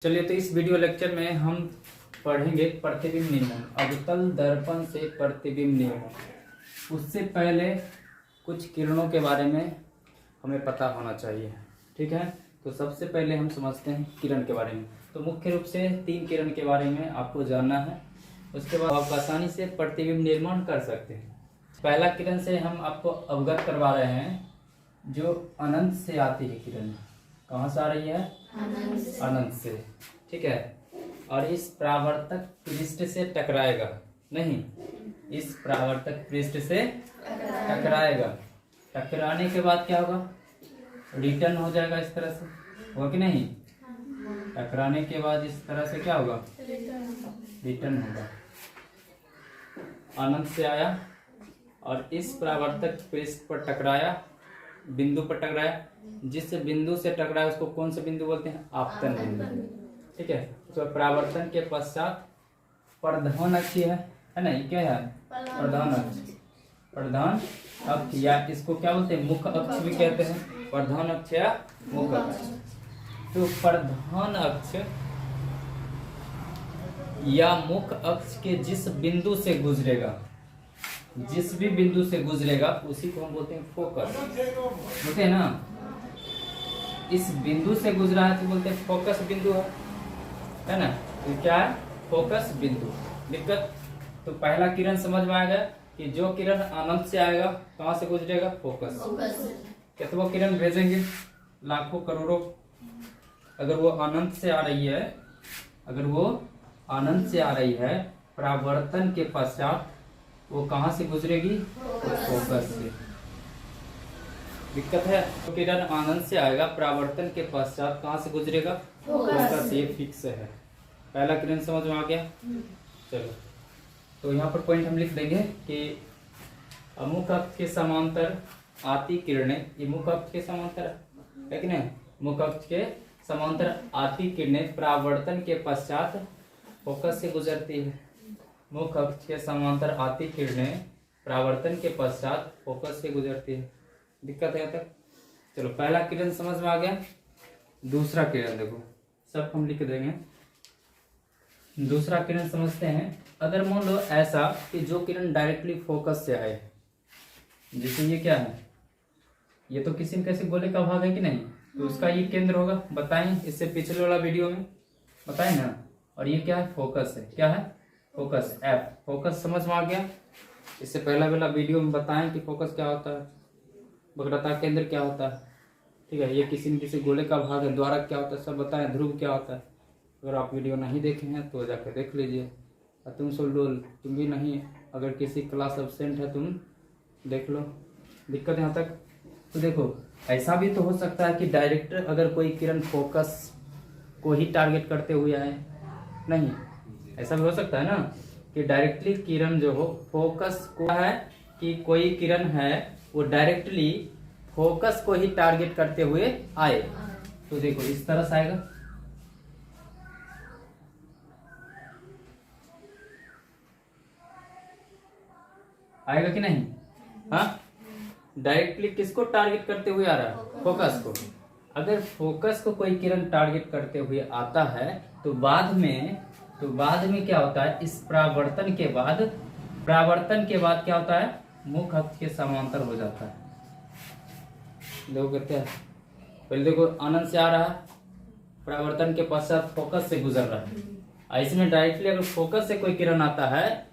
चलिए, तो इस वीडियो लेक्चर में हम पढ़ेंगे प्रतिबिंब नियमन, अवतल दर्पण से प्रतिबिंब नियमन। उससे पहले कुछ किरणों के बारे में हमें पता होना चाहिए, ठीक है। तो सबसे पहले हम समझते हैं किरण के बारे में। तो मुख्य रूप से 3 किरण के बारे में आपको जानना है, उसके बाद आप आसानी से प्रतिबिंब निर्माण कर सकते हैं। पहला किरण से हम आपको अवगत करवा रहे हैं, जो अनंत से आती है किरण। कहाँ से आ रही है? अनंत से, ठीक है। और इस परावर्तक पृष्ठ से टकराएगा, नहीं, इस परावर्तक पृष्ठ से टकराएगा। टकराने के बाद क्या होगा? रिटर्न हो जाएगा, इस तरह से, होगा कि नहीं? टकराने के बाद इस तरह से क्या होगा? रिटर्न होगा। अनंत से आया और इस परावर्तक पृष्ठ पर टकराया, बिंदु पर टकराया। जिस बिंदु से टकराया उसको कौन से बिंदु बोलते हैं? आपतन बिंदु, ठीक है। तो परावर्तन के पश्चात प्रधान अक्ष है ना, ये क्या है? प्रधान अक्ष, प्रधान अक्ष, या इसको क्या बोलते हैं? मुख अक्ष भी कहते हैं। प्रधान अक्ष या मुख अक्ष। तो प्रधान अक्ष या मुख अक्ष के जिस बिंदु से गुजरेगा, जिस भी बिंदु से गुजरेगा उसी को हम बोलते हैं फोकस, बोलते हैं ना। इस बिंदु से गुजरा है तो बोलते हैं फोकस बिंदु है ना। तो क्या है? फोकस बिंदु। दिक्कत? तो पहला किरण समझ में आ गया कि जो किरण अनंत से आएगा कहाँ से गुजरेगा? फोकस। कितने किरण भेजेंगे? लाखों करोड़ों। अगर वो अनंत से आ रही है, अगर वो अनंत से आ रही है, परावर्तन के पश्चात वो कहाँ से गुजरेगी? फोकस से। दिक्कत है? तो किरण आनंद से आएगा, परावर्तन के पश्चात कहाँ से गुजरेगा? फोकस। ये फिक्स है। पहला किरण समझ में आ गया? चलो, तो यहाँ पर पॉइंट हम लिख देंगे कि मुख अक्ष के समांतर आती किरणें, ये मुख अक्ष के समांतर है कि नहीं? मुख अक्ष के समांतर आती किरणें परावर्तन के पश्चात फोकस से गुजरती है। मुख अक्ष के समांतर आती किरणें परावर्तन के पश्चात फोकस से गुजरती है। दिक्कत है तक? चलो, पहला किरण समझ में आ गया। दूसरा किरण देखो, सब हम लिख देंगे। दूसरा किरण समझते हैं। अगर मान लो ऐसा कि जो किरण डायरेक्टली फोकस से आए, जैसे ये क्या है? ये तो किसी न किसी गोले का भाग है कि नहीं? तो उसका ये केंद्र होगा, बताएं इससे पिछले वाला वीडियो में बताएं ना। और ये क्या है? फोकस है। क्या है? Focus, F. फोकस समझ में आ गया। इससे पहला वाला वीडियो में बताएं कि फोकस क्या होता है, वक्रता केंद्र क्या होता है, ठीक है। ये किसी न किसी गोले का भाग है। द्वारक क्या होता है सब बताएं। ध्रुव क्या होता है? अगर आप वीडियो नहीं देखे हैं तो जाकर देख लीजिए। तुम सोल्डोल, तुम भी नहीं, अगर किसी क्लास एब्सेंट है तुम देख लो। दिक्कत यहाँ तक? तो देखो, ऐसा भी तो हो सकता है कि डायरेक्ट अगर कोई किरण फोकस को ही टारगेट करते हुए आए, नहीं, ऐसा भी हो सकता है ना कि डायरेक्टली किरण जो हो फोकस को है, कि कोई किरण है वो डायरेक्टली फोकस को ही टारगेट करते हुए आए। तो देखो इस तरह से आएगा, आएगा कि नहीं? हाँ, डायरेक्टली किसको टारगेट करते हुए आ रहा है? फोकस को। अगर फोकस को कोई किरण टारगेट करते हुए आता है तो बाद में क्या होता है? इस परावर्तन के बाद क्या होता है? मुख अक्ष के समांतर हो जाता है। देखो कहते हैं, पहले देखो आनंद से आ रहा है, परावर्तन के पश्चात फोकस से गुजर रहा है। इसमें डायरेक्टली अगर फोकस से कोई किरण आता है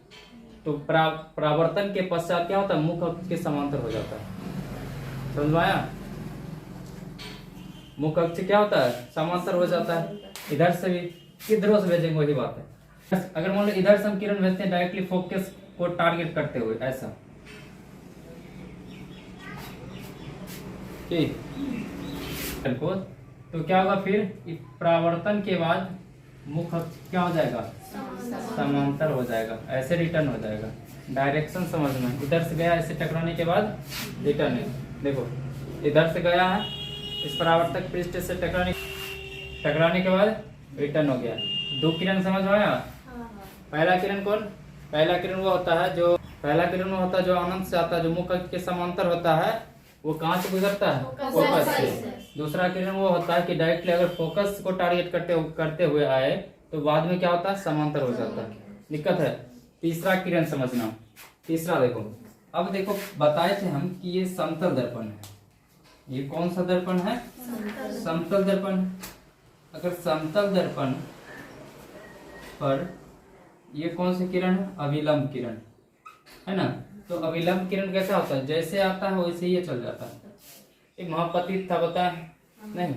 तो परावर्तन के पश्चात क्या होता है? मुख अक्ष के समांतर हो जाता है। समझ में आया? मुख अक्ष क्या होता है? समांतर हो जाता है। इधर से भी किधरों से भेजेंगे वही बात है। अगर मान लो इधर से हम किरण भेजते हैं डायरेक्टली फोकस को टारगेट करते हुए, ऐसा ठीक, तो क्या होगा फिर? परावर्तन के बाद मुख अक्ष क्या हो जाएगा? समांतर हो जाएगा, ऐसे रिटर्न हो जाएगा। डायरेक्शन समझ में? इधर से गया, ऐसे टकराने के बाद रिटर्न है। देखो इधर से गया है, इस परावर्तक पृष्ठ से टकराने के बाद रिटर्न हो गया। 2 किरण समझ में आया? पहला किरण कौन? पहला किरण वो होता है जो अनंत से आता है, जो मुख अक्ष के समांतर होता है, वो कहाँ से गुजरता है? फोकस से। दूसरा किरण वो होता है कि डायरेक्टली अगर फोकस को टारगेट करते हुए आए तो बाद में क्या होता है? समांतर हो जाता है। दिक्कत है। तीसरा किरण समझना। तीसरा देखो, अब देखो बताए थे हम कि ये समतल दर्पण है। ये कौन सा दर्पण है? समतल दर्पण। अगर समतल दर्पण पर ये कौन सी किरण है? अभिलंब किरण है ना। तो अभिलंब किरण कैसा होता है? जैसे आता है वैसे ये चल जाता है। एक महापतित था, बताया नहीं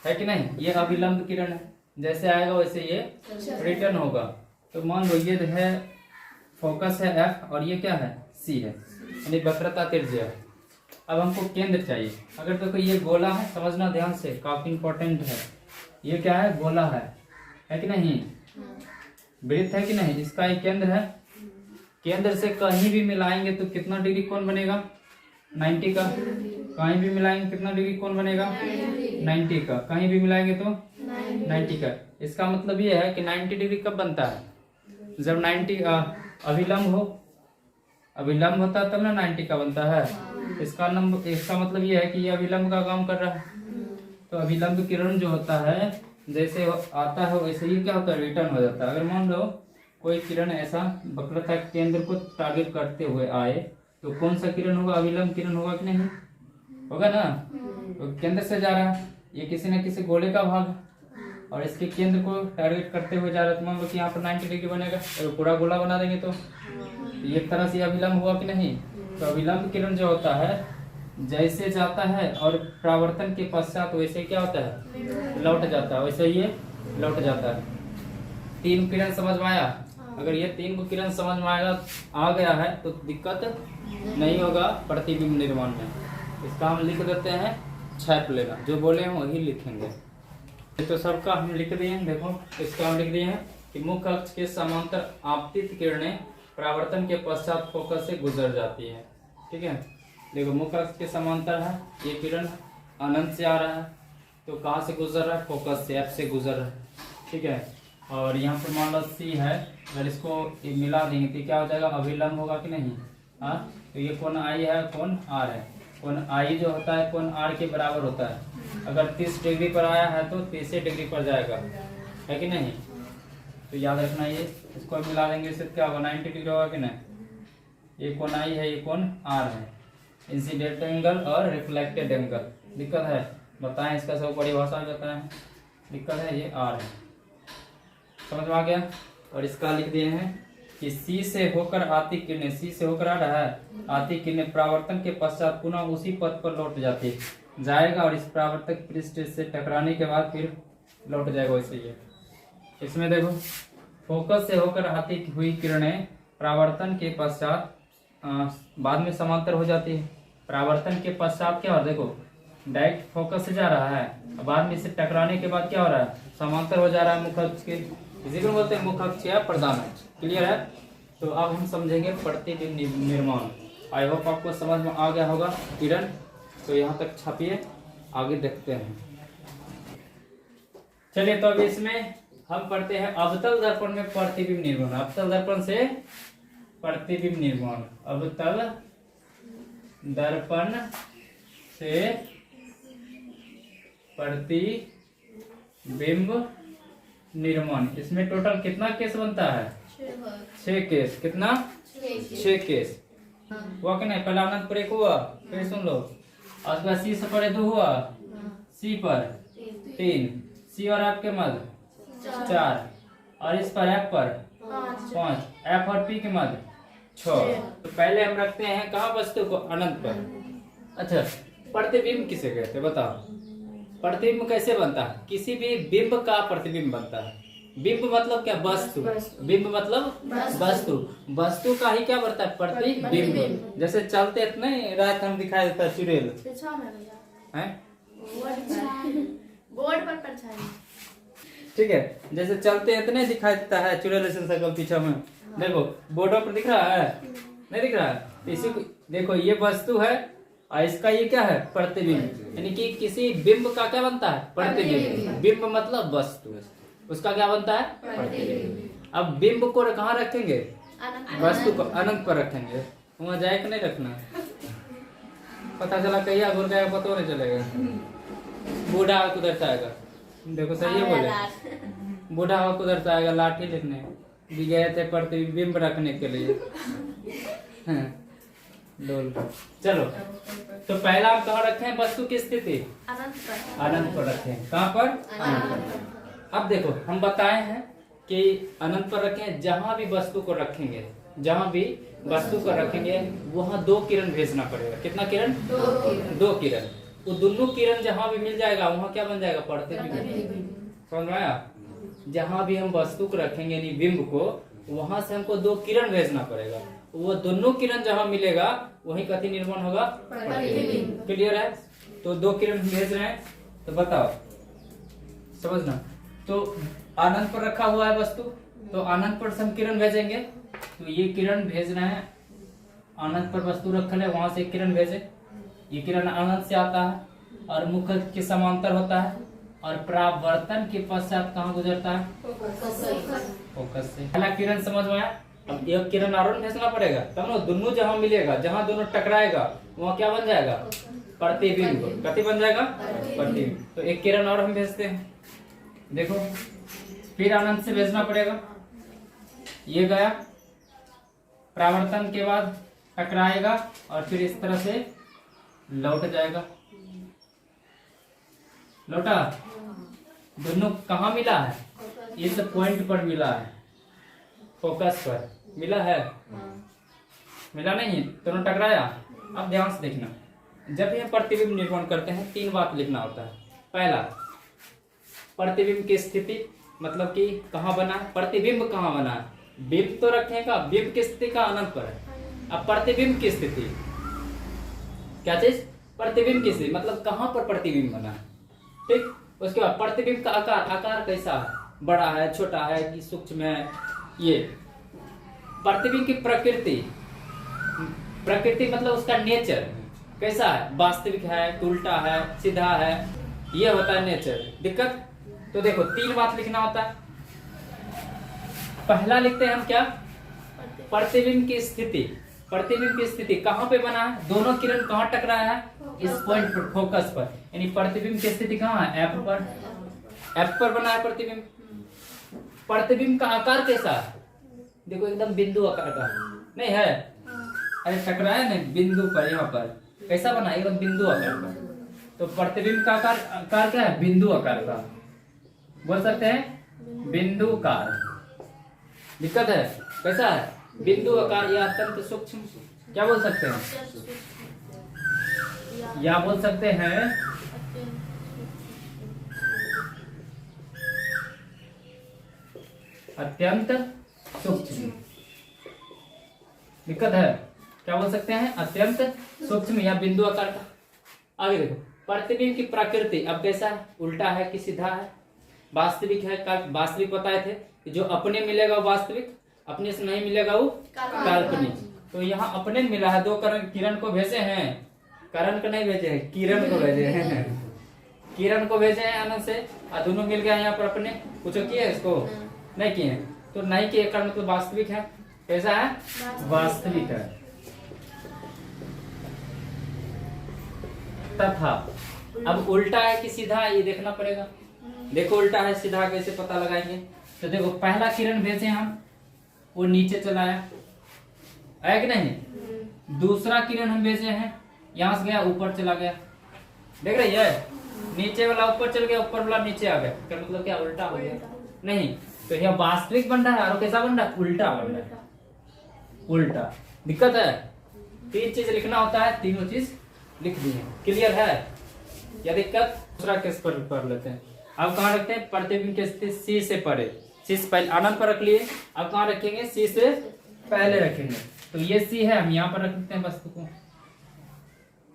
है कि नहीं? ये अभिलंब किरण है, जैसे आएगा वैसे ये रिटर्न होगा। तो मान लो ये है फोकस है F और ये क्या है? C है, यानी वक्रता त्रिज्या है। अब हमको केंद्र चाहिए। अगर देखो ये गोला है, समझना ध्यान से, काफी इंपॉर्टेंट है। ये क्या है? गोला है कि नहीं? वृत्त है कि नहीं? इसका एक केंद्र है। केंद्र से कहीं भी मिलाएंगे तो कितना डिग्री कोण बनेगा? 90 का। कहीं भी मिलाएंगे कितना डिग्री कोण बनेगा? 90 का। कहीं भी मिलाएंगे तो 90 का। इसका मतलब ये है कि 90 डिग्री कब बनता है? जब 90 अभिलंब हो। अभिलंब होता है तब ना 90 का बनता है। इसका मतलब ये है कि ये अभिलंब का काम कर रहा है। तो अभिलंब किरण जो होता है जैसे आता है वैसे ही क्या होता है? रिटर्न हो जाता है। अगर मान लो कोई किरण ऐसा वक्रता केंद्र को टारगेट करते हुए आए तो कौन सा किरण होगा? अभिलंब किरण होगा कि नहीं? होगा ना। तो केंद्र से जा रहा है, ये किसी न किसी गोले का भाग और इसके केंद्र को टारगेट करते हुए जा रहा है। तो मान लो कि यहाँ पर 90 डिग्री बनेगा, तो पूरा गोला बना देंगे तो ये एक तरह से अभिलंब हुआ कि नहीं? तो अभिलंब किरण जो होता है जैसे जाता है और परावर्तन के पश्चात वैसे क्या होता है? लौट जाता है। वैसे ये लौट जाता है। 3 किरण समझ में आया? अगर ये 3 किरण समझ में आ गया है तो दिक्कत नहीं होगा प्रतिबिंब निर्माण में। इसका हम लिख देते हैं छाप लेना, जो बोले हैं वही लिखेंगे। तो सबका हम लिख दिए हैं। देखो इसका हम लिख दिए हैं कि मुख्य अक्ष के समांतर आपतित किरणें परावर्तन के पश्चात फोकस से गुजर जाती है। ठीक है, देखो मुख्य अक्ष के समांतर है, ये किरण अनंत से आ रहा है तो कहाँ से गुजर रहा है? फोकस से, F से गुजर रहा है। ठीक है, और यहाँ पर मान लो C है, अगर इसको मिला देंगे तो क्या हो जाएगा? अभिलंब होगा कि नहीं? हाँ, तो ये कोण I है, कोण R है। कोण I जो होता है कोण R के बराबर होता है। अगर 30 डिग्री पर आया है तो 30 डिग्री पर जाएगा, है कि नहीं? तो याद रखना, ये इसको मिला देंगे इससे क्या होगा? 90 डिग्री होगा कि नहीं? ये कोण I है, ये कोण R है। इंसिडेंट एंगल और रिफ्लेक्टेड एंगल। दिक्कत है? बताएं, इसका सब बड़ी भाषा में बताएं। दिक्कत है, ये R है। समझ में आ गया? और इसका लिख दिए हैं कि C से होकर आती किरणें, C से होकर आ रहा है, आती किरणें परावर्तन के पश्चात पुनः उसी पथ पर लौट जाएगा और इस परावर्तक पृष्ठ से टकराने के बाद फिर लौट जाएगा। वैसे ये इसमें देखो फोकस से होकर आती हुई किरणें परावर्तन के पश्चात बाद में समांतर हो जाती है। परावर्तन के पश्चात क्या हो रहा है? देखो डायरेक्ट फोकस से जा रहा है, बाद में इसे टकराने के बाद क्या हो रहा है? समांतर हो जा रहा है मुख्य अक्ष के। इसी को बोलते हैं मुख्य अक्ष या प्रधान अक्ष। क्लियर है? तो अब हम समझेंगे प्रतिबिंब निर्माण। आई होप आपको समझ में आ गया होगा किरण। तो यहाँ तक छापिए, आगे देखते हैं। चलिए, तो अब इसमें हम पढ़ते हैं अवतल दर्पण में प्रतिबिंब निर्माण। अवतल दर्पण से प्रतिबिंब निर्माण। अवतल दर्पण से प्रतिबिंब निर्माण। इसमें टोटल कितना केस बनता है? 6 केस। कितना? 6 केस हुआ कि नहीं? पहला अनंत एक हुआ, फिर सुन लो, आज का C से परे 2 हुआ, C पर 3, C और F के मध्य 4, और इस पर F पर 5, F और P के मध्य 6। तो पहले हम रखते हैं कहाँ वस्तु को? अनंत पर। अच्छा, प्रतिबिंब किसे कहते हैं बताओ? प्रतिबिंब कैसे बनता है? किसी भी बिंब का प्रतिबिंब बनता है। बिंब मतलब क्या? वस्तु। बिंब मतलब वस्तु। वस्तु का ही क्या बनता है? प्रतिबिंब। जैसे चलते नहीं, रात हम दिखाई देता है चुड़ैल, हैं? बोर्ड पर परछाई। ठीक है, जैसे चलते इतने दिखाई देता है चुड़ैल जैसे सकल पीछे में। देखो बोर्डों पर दिख रहा है, नहीं दिख रहा है? इसी को देखो, ये वस्तु है और इसका ये क्या है? प्रतिबिंब। यानी कि किसी बिंब का क्या बनता है? प्रतिबिंब। बिंब मतलब वस्तु, उसका क्या बनता है? प्रतिबिंब। अब बिंब को कहाँ रखेंगे? वस्तु को अनंत पर रखेंगे। वहां जाए कि नहीं रखना? पता चला कहिया घुर गया पता नहीं चलेगा। बूढ़ा हो उधर से आएगा, देखो सही है बोले, बूढ़ा हो उधर से आएगा लाठी लिखने भी गए थे प्रतिबिंब रखने के लिए। हाँ, डोल। चलो तो पहला हम कहाँ रखे हैं, वस्तु की स्थिति अनंत पर रखे हैं। कहाँ पर, अनंत पर। अब देखो हम बताए हैं कि अनंत पर रखें, जहां भी वस्तु को रखेंगे, जहां भी वस्तु को रखेंगे वहां 2 किरण भेजना पड़ेगा। कितना किरण, 2 किरण। वो दोनों किरण जहां भी मिल जाएगा वहां क्या बन जाएगा, प्रतिबिंब। समझ में आया? जहां भी हम वस्तु को रखेंगे यानी बिंब को, वहां से हमको 2 किरण भेजना पड़ेगा। वो दोनों किरण जहां मिलेगा वही कथी निर्माण होगा, प्रतिबिंब। क्लियर है? तो 2 किरण भेज रहे हैं, तो बताओ समझना। तो अनंत पर रखा हुआ है वस्तु, तो अनंत पर हम किरण भेजेंगे। तो ये किरण भेज रहे हैं, अनंत पर वस्तु रखल है वहां से एक किरण भेजे। ये किरण अनंत से आता है और मुख्य के समांतर होता है और परावर्तन के पश्चात कहाँ गुजरता है, फोकस से। पहला किरण समझ में आया। अब एक किरण और भेजना पड़ेगा, तब ना दोनों जहां मिलेगा, जहां दोनों टकराएगा वहां क्या बन जाएगा, प्रतिबिंब। कथी बन जाएगा, प्रतिबिंब। तो एक किरण और हम भेजते हैं, देखो फिर अनंत से भेजना पड़ेगा। ये गया, परावर्तन के बाद टकराएगा और फिर इस तरह से लौट जाएगा। लौटा, दोनों कहाँ मिला है, इस पॉइंट पर मिला है, फोकस पर मिला है, मिला नहीं, दोनों टकराया। अब ध्यान से देखना, जब हम प्रतिबिंब निर्माण करते हैं 3 बात लिखना होता है। पहला, प्रतिबिंब की स्थिति, मतलब कि कहाँ बना है, प्रतिबिंब कहाँ बना है। बिंब तो रखेगा, बिंब की स्थिति का अनंत पर है। अब प्रतिबिंब की स्थिति क्या चीज, प्रतिबिंब की स्थिति मतलब कहाँ पर प्रतिबिंब बना है। ठीक, उसके बाद प्रतिबिंब का आकार, आकार कैसा है, बड़ा है, छोटा है कि सूक्ष्म है। ये प्रतिबिंब की प्रकृति, प्रकृति मतलब उसका नेचर कैसा है, वास्तविक है, उल्टा है, सीधा है, ये होता है नेचर। दिक्कत तो देखो 3 बात लिखना होता है। पहला लिखते हैं हम क्या, प्रतिबिंब की स्थिति। प्रतिबिंब की स्थिति कहाँ पे बना है, दोनों किरण कहाँ टकराया है, इस पॉइंट पर, फोकस पर। यानी प्रतिबिंब की स्थिति कहाँ है, एफ पर, एफ पर बना है प्रतिबिंब। प्रतिबिंब का आकार कैसा है, देखो एकदम बिंदु आकार का नहीं है, अरे टकराया नहीं बिंदु पर, यहाँ पर कैसा बना, एकदम बिंदु आकार का। तो प्रतिबिंब का आकार क्या है, बिंदु आकार का, बोल सकते हैं बिंदुकार। दिक्कत है, कैसा है, बिंदु आकार या अत्यंत सूक्ष्म, क्या बोल सकते हैं, या बोल सकते हैं अत्यंत सूक्ष्म। दिक्कत है, क्या बोल सकते हैं, अत्यंत सूक्ष्म या बिंदु आकार का। आगे देखो, प्रतिबिंब की प्रकृति अब कैसा है, उल्टा है कि सीधा है, वास्तविक है, वास्तविक बताए थे कि जो अपने मिलेगा वो वास्तविक, अपने से नहीं मिलेगा वो काल्पनिक। तो यहाँ अपने मिला है, 2 किरण को भेजे हैं, करण को नहीं भेजे हैं, किरण को भेजे हैं, किरण को भेजे हैं अनंत से, और दोनों मिल गया यहाँ पर अपने। कुछ किए इसको नहीं किए, तो नहीं किए कारण मतलब वास्तविक है। कैसा है, वास्तविक है। तथा अब उल्टा है कि सीधा है ये देखना पड़ेगा। देखो उल्टा है सीधा कैसे पता लगाएंगे, तो देखो पहला किरण भेजे हम, वो नीचे चला है कि नहीं। दूसरा किरण हम भेजे हैं, यहां से गया ऊपर चला गया, देख रही है, नीचे वाला ऊपर चल गया, ऊपर वाला नीचे आ गया, क्या मतलब क्या, उल्टा हो गया नहीं। तो यह वास्तविक बन रहा है और कैसा बन रहा है, उल्टा बन रहा है, उल्टा। दिक्कत है, 3 चीज लिखना होता है, तीनों चीज लिख दी है। क्लियर है, क्या दिक्कत। दूसरा केस पर कर लेते हैं। अब कहाँ रखते हैं, प्रतिबिंब की स्थिति सी से परे, सी से पहले अनंत पर रख लिए। अब कहाँ रखेंगे, सी से पहले रखेंगे। तो ये सी है, हम यहाँ पर रख देते हैं वस्तु को,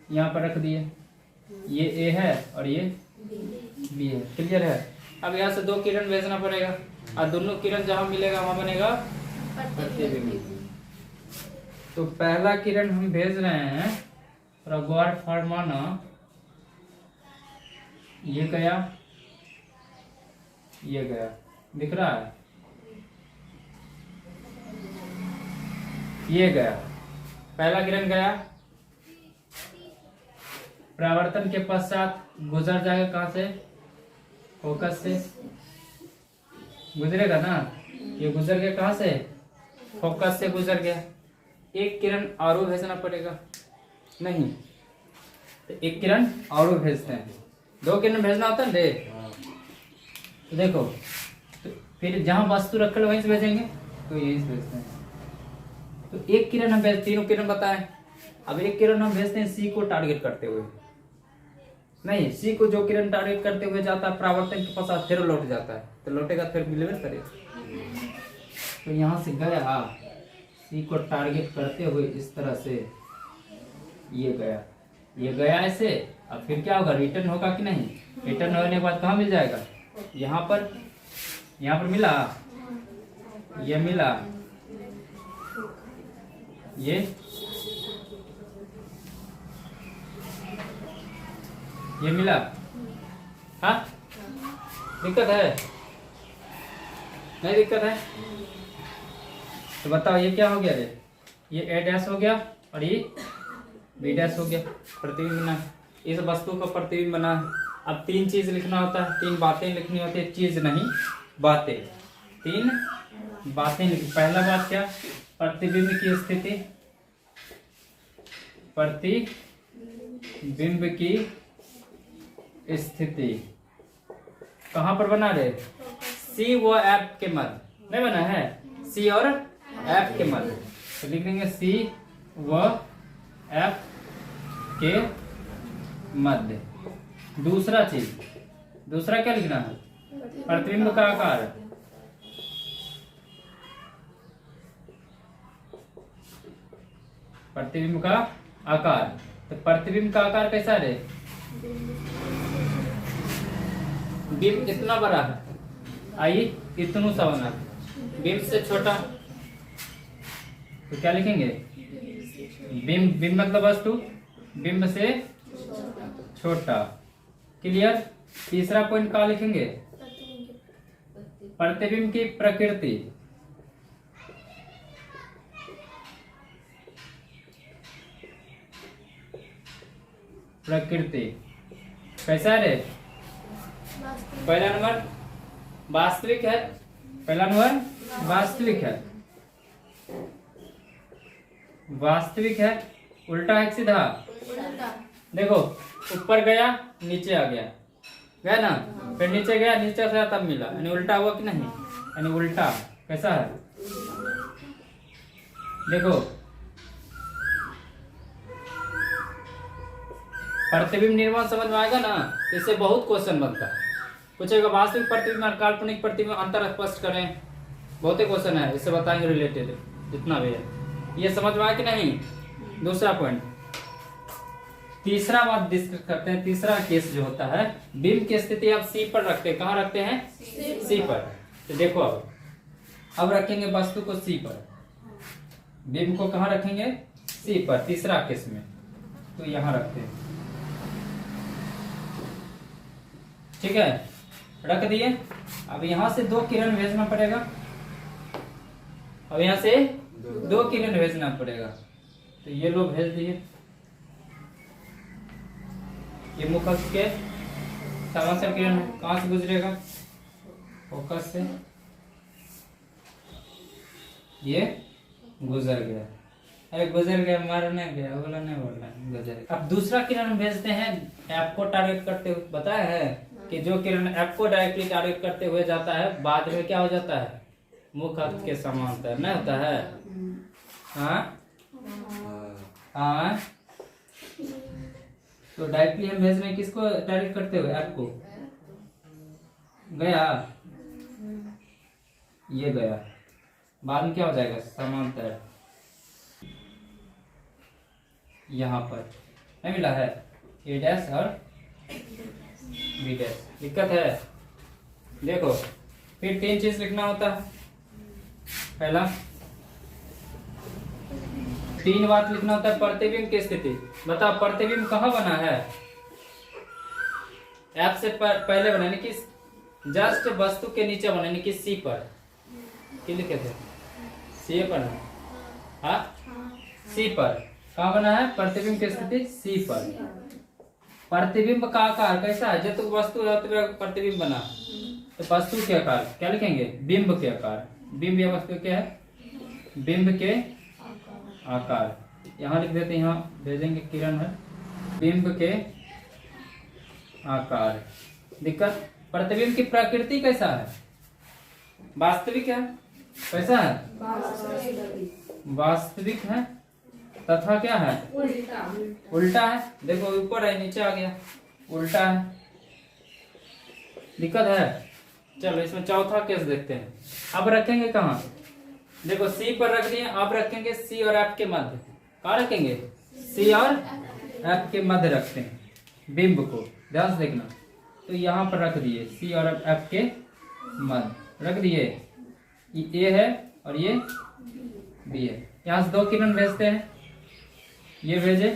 यहाँ पर रख दिए, ये ए है और ये बी है। क्लियर है। अब यहाँ से 2 किरण भेजना पड़ेगा और दोनों किरण जहां मिलेगा वहां बनेगा प्रतिबिंब। तो पहला किरण हम भेज रहे हैं रगवार फरमाना, ये गया, ये गया, दिख रहा है, ये गया, पहला किरण गया, परावर्तन के पश्चात गुजर जाएगा कहाँ से, फोकस से गुजरेगा ना, ये गुजर गया कहाँ से, फोकस से गुजर गया। एक किरण और भेजना पड़ेगा नहीं, तो एक किरण और भेजते हैं, 2 किरण भेजना होता है रे। तो देखो, तो फिर जहां वस्तु रखल वहीं से भेजेंगे, तो यही से भेजते हैं। तो एक किरण हम भेज, तीनों किरण बताए। अब एक किरण हम भेजते हैं सी को टारगेट करते हुए, नहीं सी को जो किरण टारगेट करते हुए जाता है परावर्तन के पश्चात फिर लौट जाता है, तो लौटेगा फिर डिलीवर करेगा। तो यहाँ से गया सी को टारगेट करते हुए इस तरह से ये गया ऐसे। अब फिर क्या होगा, रिटर्न होगा कि नहीं, रिटर्न होने के बाद कहाँ मिल जाएगा, यहाँ पर मिला, ये मिला, ये मिला। हाँ दिक्कत है, नहीं दिक्कत है, तो बताओ ये क्या हो गया रे, ये ए डैश हो गया और ये बी डैश हो गया, प्रतिबिंब बना, इस वस्तु का प्रतिबिंब बना। अब 3 चीज लिखना होता है, 3 बातें लिखनी होती है, चीज नहीं बातें, 3 बातें लिखी। पहला बात क्या, प्रतिबिंब की स्थिति, प्रतिबिंब की स्थिति कहां पर बना रहे, सी व एफ के मध्य, नहीं बना है, सी और एफ के मध्य, तो लिख देंगे सी व एफ के मध्य। दूसरा क्या लिखना है, प्रतिबिंब का आकार, प्रतिबिंब का आकार, तो प्रतिबिंब का आकार कैसा है, बिंब इतना बड़ा है, आई इतनू सा बना, बिंब से छोटा, तो क्या लिखेंगे, बिंब मतलब वस्तु, बिंब से छोटा। क्लियर। तीसरा पॉइंट क्या लिखेंगे, प्रतिबिंब की प्रकृति, कैसा है, पहला नंबर वास्तविक है, वास्तविक है, उल्टा है सीधा, देखो ऊपर गया नीचे आ गया ना, फिर नीचे गया नीचे से तब मिला, यानी उल्टा हुआ कि नहीं, यानी उल्टा कैसा है, देखो प्रतिबिंब निर्माण समझ में आएगा ना, इससे बहुत क्वेश्चन बनता है, पूछेगा वास्तविक प्रतिबिंब और काल्पनिक प्रतिबिंब अंतर स्पष्ट करें, बहुत ही क्वेश्चन है, इससे बताएंगे रिलेटेड जितना भी है, ये समझ में आया कि नहीं। दूसरा पॉइंट, तीसरा बात डिस्कस करते हैं, तीसरा केस जो होता है, बिंब की स्थिति आप सी पर रखते हैं, कहाँ रखते हैं, सी पर, तो देखो अब रखेंगे वस्तु को सी पर, बिंब को कहाँ रखेंगे, सी पर, तीसरा केस में, तो यहां रखते हैं, ठीक है, रख दिए। अब यहां से 2 किरण भेजना पड़ेगा, अब यहां से 2 किरण भेजना पड़ेगा, तो ये लोग भेज दिए, ये मुख अक्ष के समांतर किरण है, कहां से गुजरेगा, फोकस से, ये गुजर गया, अरे गुजर गया, मारने गया, बोला नहीं बोलना, गुजर। अब दूसरा किरण हम भेजते हैं एफ को टारगेट करते हुए, बताया है कि जो किरण एफ को डायरेक्टली टारगेट करते हुए जाता है, बाद में क्या हो जाता है, मुख अक्ष के समांतर नहीं होता है, हाँ हाँ, तो डायरेक्टली हम भेज रहे हैं किसको टारगेट करते हुए, एफ को, गया, ये गया, बाद में क्या हो जाएगा, समांतर, यहाँ पर नहीं मिला है, ए डैश और बी डैश, दिक्कत है, देखो फिर 3 चीज लिखना होता है, पहला 3 बात लिखना होता है, प्रतिबिंब की स्थिति, बताओ प्रतिबिंब कहाँ बना है, एफ से पहले बना, यानी कि जस्ट वस्तु के नीचे बना, यानी कि सी पर, क्या लिखे थे, सी पर, हाँ सी पर, कहाँ बना है, प्रतिबिंब की स्थिति सी पर, प्रतिबिंब का आकार कैसा है? जब तक वस्तु है तो प्रतिबिंब बना, तो वस्तु के आकार क्या लिखेंगे? बिंब के आकार। बिंब या वस्तु क्या है? बिंब के आकार। यहाँ लिख देते हैं, यहाँ भेजेंगे किरण है, बिंब के आकार। दिक्कत, प्रतिबिंब की प्रकृति कैसा है? वास्तविक है। कैसा है? वास्तविक है तथा क्या है? उल्टा है। देखो ऊपर है नीचे आ गया, उल्टा है। दिक्कत है। चलो इसमें चौथा केस देखते हैं। अब रखेंगे कहाँ? देखो सी पर रख दिए, अब रखेंगे सी और एफ के मध्य। कहाँ रखेंगे? सी और एफ के मध्य रखते हैं बिंब को, ध्यान से देखना। तो यहाँ पर रख दिए सी और एफ के मध्य रख दिए। ये ए है और ये बी है। यहाँ से दो किरण भेजते हैं, ये भेजे,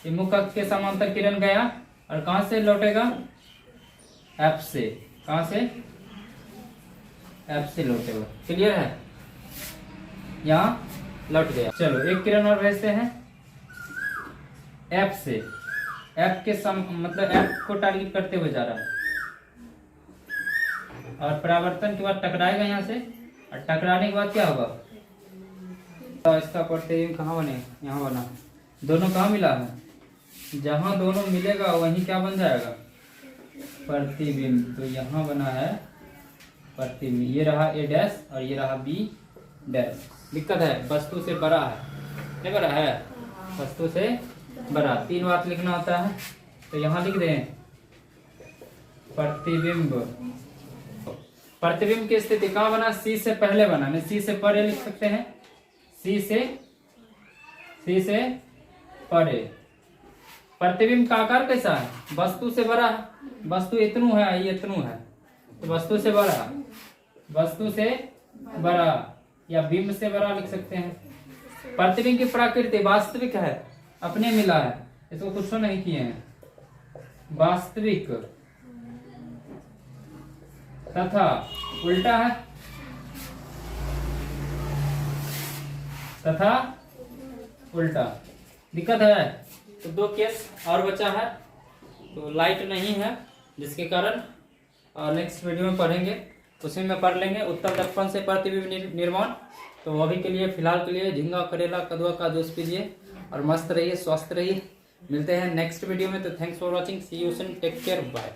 ये मुख्य अक्ष के समांतर किरण गया और कहाँ से लौटेगा? एफ से। कहाँ से? एफ से लौटेगा। क्लियर है? यहाँ लौट गया। चलो एक किरण और भेजते हैं एफ से। एफ के मतलब एफ को टारगेट करते हुए जा रहा है और परावर्तन के बाद टकराएगा यहाँ से, और टकराने के बाद क्या होगा? तो इसका प्रतिबिंब कहाँ बने? यहाँ बना। दोनों कहाँ मिला है? जहां दोनों मिलेगा वहीं क्या बन जाएगा? प्रतिबिंब। तो यहाँ बना है प्रतिबिंब। ये रहा ए डैश और ये रहा बी डैश। दिक्कत है, वस्तु से बड़ा है, नहीं बड़ा है, वस्तु से बड़ा। 3 बात लिखना होता है, तो यहाँ लिख दें प्रतिबिंब। प्रतिबिंब की स्थिति कहाँ बना? सी से पहले बना, नहीं सी से परे लिख सकते हैं। सी से परे। प्रतिबिंब का आकार कैसा है? वस्तु से बड़ा है। वस्तु इतनू है, ये इतनू है, तो वस्तु से बड़ा, वस्तु से बड़ा या बिंब से बड़ा लिख सकते हैं। प्रतिबिंब की प्रकृति वास्तविक है, अपने मिला है, इसको कुछ नहीं किए हैं। वास्तविक तथा उल्टा है, तथा उल्टा। दिक्कत है। तो 2 केस और बचा है, तो लाइट नहीं है जिसके कारण नेक्स्ट वीडियो में पढ़ेंगे, उसी में पढ़ लेंगे उत्तल दर्पण से प्रतिबिंब निर्माण। तो अभी के लिए फिलहाल के लिए झींगा करेला कदुआ का जूस पीजिए और मस्त रहिए, स्वस्थ रहिए। मिलते हैं नेक्स्ट वीडियो में। तो thanks for watching, see you soon, take care, bye.